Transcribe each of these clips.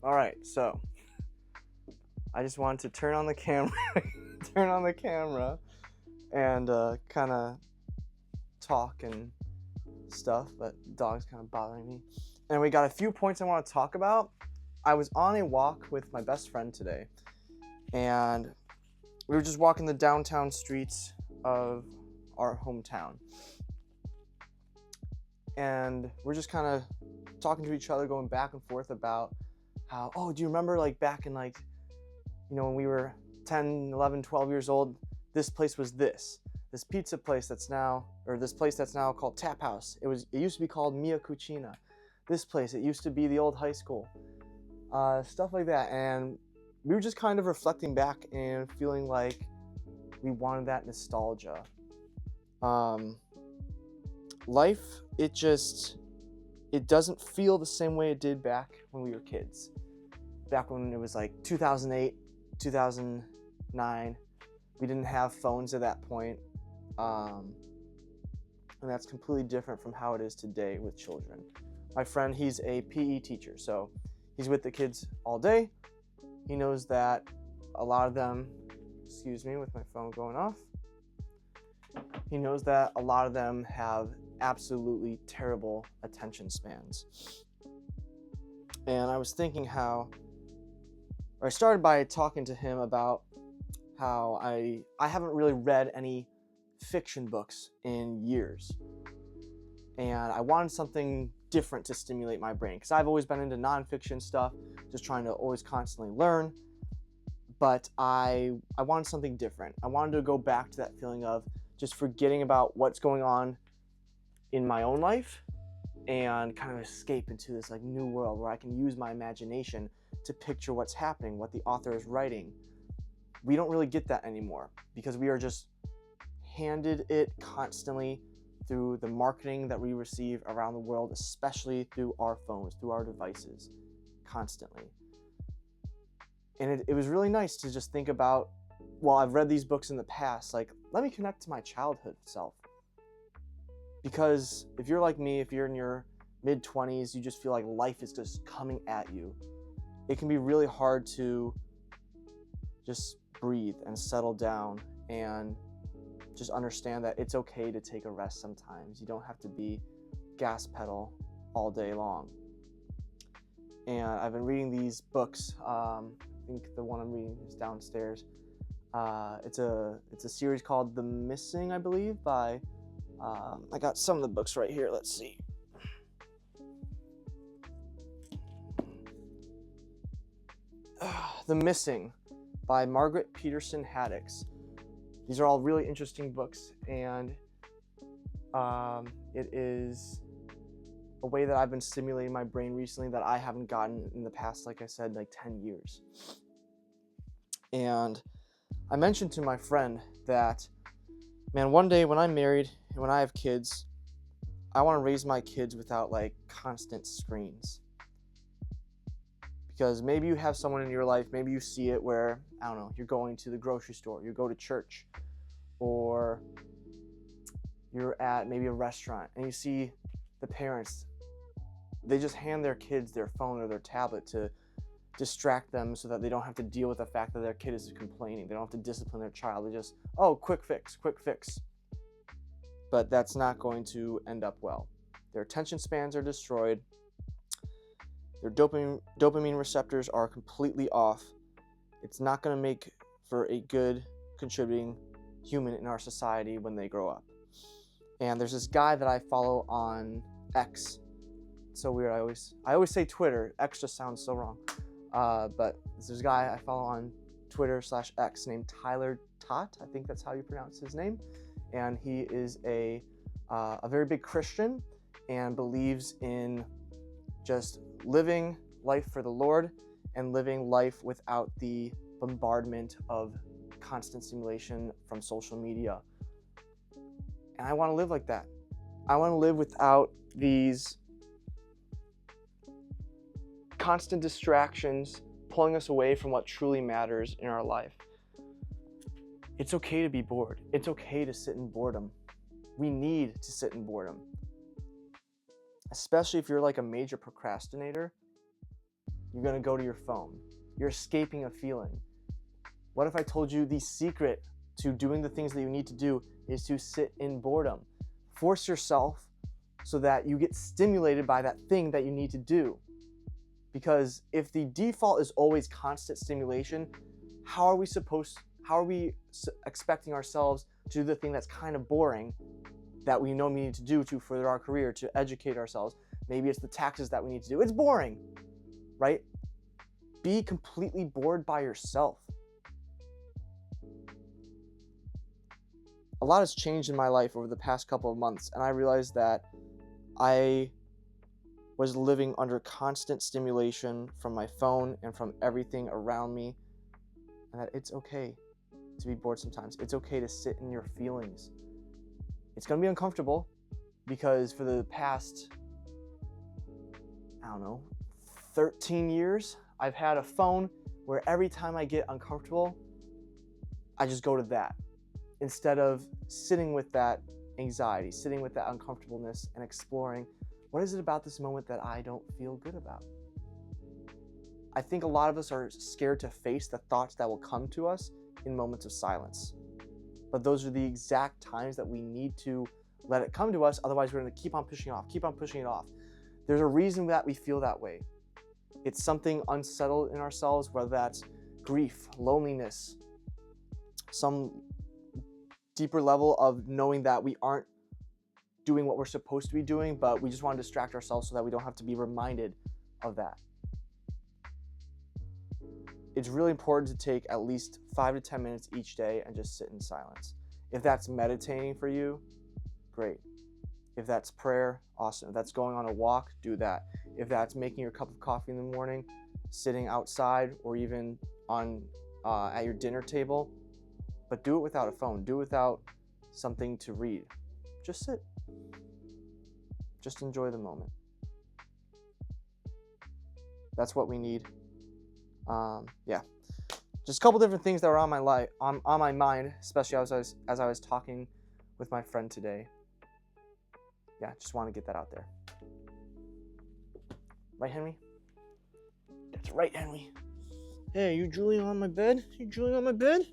All right, so I just wanted to turn on the camera, and kind of talk and stuff, but the dog's kind of bothering me. And we got a few points I want to talk about. I was on a walk with my best friend today, and we were just walking the downtown streets of our hometown. And we're just kind of talking to each other, going back and forth about how, oh, do you remember like back in when we were 10, 11, 12 years old, this place was this pizza place that's now, or this place that's now called Tap House. It used to be called Mia Cucina. This place, it used to be the old high school. Stuff like that. And we were just kind of reflecting back and feeling like we wanted that nostalgia. Life, it doesn't feel the same way it did back when we were kids. Back when it was like 2008, 2009. We didn't have phones at that point. And that's completely different from how it is today with children. My friend, he's a PE teacher, so he's with the kids all day. He knows that a lot of them, excuse me, with my phone going off. He knows that a lot of them have absolutely terrible attention spans. And I was thinking I started by talking to him about how I haven't really read any fiction books in years. And I wanted something different to stimulate my brain, because I've always been into nonfiction stuff, just trying to always constantly learn. But I wanted something different. I wanted to go back to that feeling of just forgetting about what's going on in my own life and kind of escape into this like new world where I can use my imagination to picture what's happening, what the author is writing. We don't really get that anymore because we are just handed it constantly through the marketing that we receive around the world, especially through our phones, through our devices, constantly. And it was really nice to just think about, well, I've read these books in the past, like, let me connect to my childhood self. Because if you're like me, if you're in your mid-20s, you just feel like life is just coming at you. It can be really hard to just breathe and settle down and just understand that it's okay to take a rest sometimes. You don't have to be gas pedal all day long. And I've been reading these books. I think the one I'm reading is downstairs. It's a series called The Missing, I believe, by I got some of the books right here. Let's see. The Missing by Margaret Peterson Haddix. These are all really interesting books, and it is a way that I've been stimulating my brain recently that I haven't gotten in the past, like I said, like 10 years. And I mentioned to my friend that, man, one day when I'm married and when I have kids, I want to raise my kids without like constant screens. Because maybe you have someone in your life, maybe you see it where, I don't know, you're going to the grocery store, you go to church, or you're at maybe a restaurant and you see the parents, they just hand their kids their phone or their tablet to distract them so that they don't have to deal with the fact that their kid is complaining. They don't have to discipline their child. They just, oh, quick fix. But that's not going to end up well. Their attention spans are destroyed. Their dopamine receptors are completely off. It's not going to make for a good contributing human in our society when they grow up. And there's this guy that I follow on X. It's so weird. I always say Twitter. X just sounds so wrong. But there's this guy I follow on Twitter/X named Tyler Tot. I think that's how you pronounce his name. And he is a very big Christian and believes in just living life for the Lord and living life without the bombardment of constant stimulation from social media. And I want to live like that. I want to live without these constant distractions pulling us away from what truly matters in our life. It's okay to be bored. It's okay to sit in boredom. We need to sit in boredom. Especially if you're like a major procrastinator. You're going to go to your phone. You're escaping a feeling. What if I told you the secret to doing the things that you need to do is to sit in boredom? Force yourself so that you get stimulated by that thing that you need to do. Because if the default is always constant stimulation, how are we expecting ourselves to do the thing that's kind of boring that we know we need to do to further our career, to educate ourselves? Maybe it's the taxes that we need to do. It's boring, right? Be completely bored by yourself. A lot has changed in my life over the past couple of months, and I realized that I was living under constant stimulation from my phone and from everything around me, and that it's okay to be bored sometimes. It's okay to sit in your feelings. It's going to be uncomfortable because for the past, 13 years, I've had a phone where every time I get uncomfortable, I just go to that instead of sitting with that anxiety, sitting with that uncomfortableness and exploring, what is it about this moment that I don't feel good about? I think a lot of us are scared to face the thoughts that will come to us in moments of silence. But those are the exact times that we need to let it come to us. Otherwise, we're going to keep on pushing it off. There's a reason that we feel that way. It's something unsettled in ourselves, whether that's grief, loneliness, some deeper level of knowing that we aren't doing what we're supposed to be doing, but we just want to distract ourselves so that we don't have to be reminded of that. It's really important to take at least 5 to 10 minutes each day and just sit in silence. If that's meditating for you, great. If that's prayer, awesome. If that's going on a walk, do that. If that's making your cup of coffee in the morning, sitting outside, or even at your dinner table, but do it without a phone. Do it without something to read. Just sit. Just enjoy the moment. That's what we need. Just a couple different things that were on my mind, especially as I was talking with my friend today. Yeah, just want to get that out there. Right, Henry? That's right, Henry. Hey, you drooling on my bed? You drooling on my bed?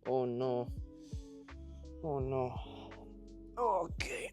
Oh no. Oh no. Okay.